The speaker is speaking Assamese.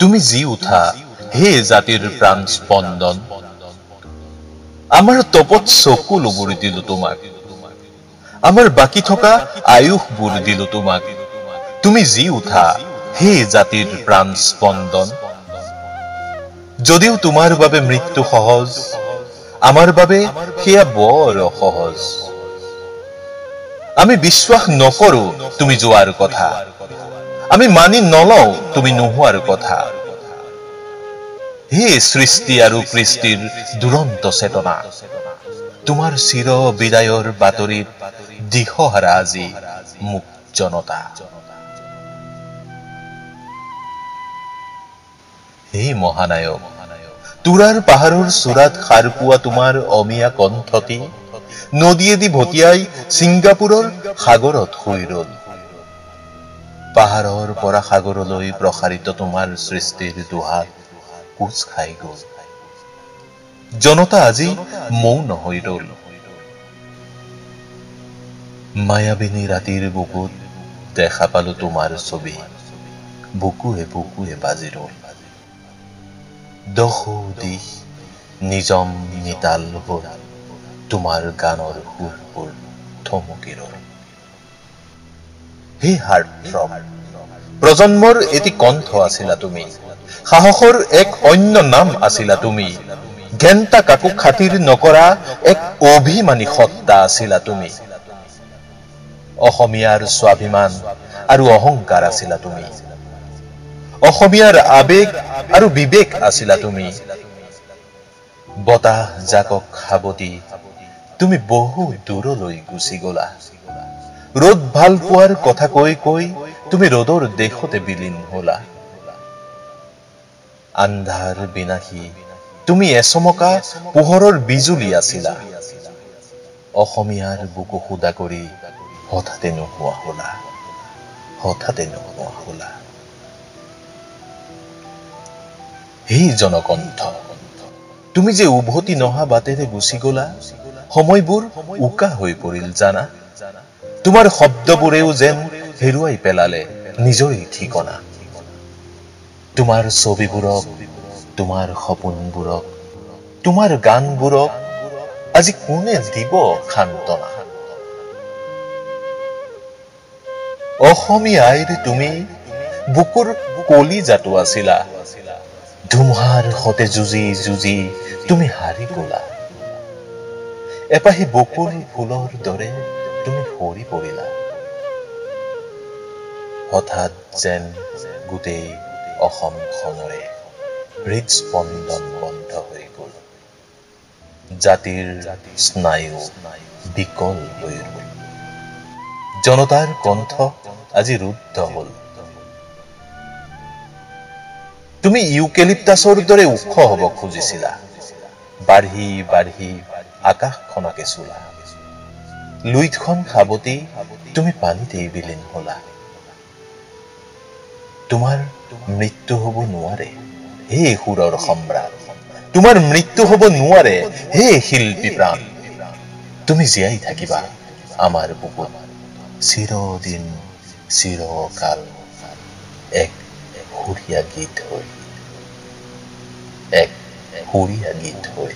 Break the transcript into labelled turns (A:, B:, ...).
A: তুমি জি উঠা হে জাতিৰ প্ৰাণ স্পন্দন আমাৰ তপত চকু লগুৰি দিলো তোমাক আমাৰ বাকি থকা আয়ুষ বুৰি দিলো তোমাক তুমি জি উঠা হে জাতিৰ প্ৰাণ স্পন্দন যদিও তোমাৰ বাবে মৃত্যু সহজ আমাৰ বাবে সেয়া বৰ সহজ আমি বিশ্বাস নকৰো তুমি যোৱাৰ কথা আমি মানি নলও তুমি নোহোৱাৰ কথা হে সৃষ্টি আৰু কৃষ্টিৰ দুৰন্ত চেতনা তোমাৰ চিৰ বিদায়ৰ বাতৰিত দিশহাৰা আজি মুক জনতা হে মহানায়ক তুৰাৰ পাহাৰৰ চূড়াত সাৰ পোৱা তোমাৰ অমিয়া কণ্ঠটি নদীয়েদি ভটিয়াই ছিংগাপুৰৰ সাগৰত শুই ৰল পাহাৰৰ পৰা সাগৰলৈ প্ৰসাৰিত তোমাৰ সৃষ্টিৰ দুহাত কোচ খাই গল জনতা আজি মৌন হৈ ৰল মায়াবিনী ৰাতিৰ বুকুত দেখা পালো তোমাৰ ছবি বুকুৱে বুকুৱে বাজি ৰল দহো দিশ নিজম নিতাল হল তোমাৰ গানৰ সুৰবোৰ থমকি ৰল হে হাৰ্টথ্ৰব প্ৰজন্মৰ এটি কণ্ঠ আছিলা তুমি সাহসৰ এক অন্য নাম আছিলা তুমি ঘেন্তা কাকো খাতিৰ নকৰা এক অভিমানী সত্তা আছিলা তুমি অসমীয়াৰ স্বাভিমান আৰু অহংকাৰ আছিলা তুমি অসমীয়াৰ আবেগ আৰু বিবেক আছিলা তুমি বতাহ জাকক খাবতি তুমি বহু দূৰলৈ গুচি গলা ৰ'দ ভাল পোৱাৰ কথা কৈ কৈ তুমি ৰ'দৰ দেশতে বিলীন হলা আন্ধাৰ বিনাশী তুমি এচমকা পোহৰৰ বিজুলী আছিলা অসমীয়াৰ বুকু খুদা কৰি হঠাতে নোহোৱা হলা হে জনকণ্ঠ তুমি যে উভতি নহা বাটেৰে গুচি গলা সময়বোৰ উকা হৈ পৰিল জানা তোমাৰ শব্দবোৰেও যেন হেৰুৱাই পেলালে নিজৰে ঠিকনা তোমাৰ ছবিবোৰক তোমাৰ সপোনবোৰক তোমাৰ গানবোৰক আজি কোনে দিব খান্তনা অসমীয়াৰ তুমি বুকুৰ কলিজাটো আছিলা ধুমুহাৰ সতে যুঁজি যুঁজি তুমি হাৰি গলা এপাহি বকুল ফুলৰ দৰে তুমি সৰি পৰিলা হঠাৎ যেন গোটেই অসমখনৰে হৃদস্পন্দন বন্ধ হৈ গল জাতিৰ স্নায়ু বিকল হৈ ৰল জনতাৰ কণ্ঠ আজি ৰুদ্ধ হল তুমি ইউকেলিপ্টাছৰ দৰে ওখ হব খুজিছিলা বাঢ়ি বাঢ়ি আকাশখনকে চুলা লুইতখন খাবতি তুমি পানীতেই বিলীন হলা তোমাৰ মৃত্যু হব নোৱাৰে হে সুৰৰ সম্ৰাট তোমাৰ মৃত্যু হব নোৱাৰে হে শিল্পী প্ৰাণ তুমি জীয়াই থাকিবা আমাৰ বুকুত চিৰদিন চিৰকাল এক সুৰীয়া গীত হৈ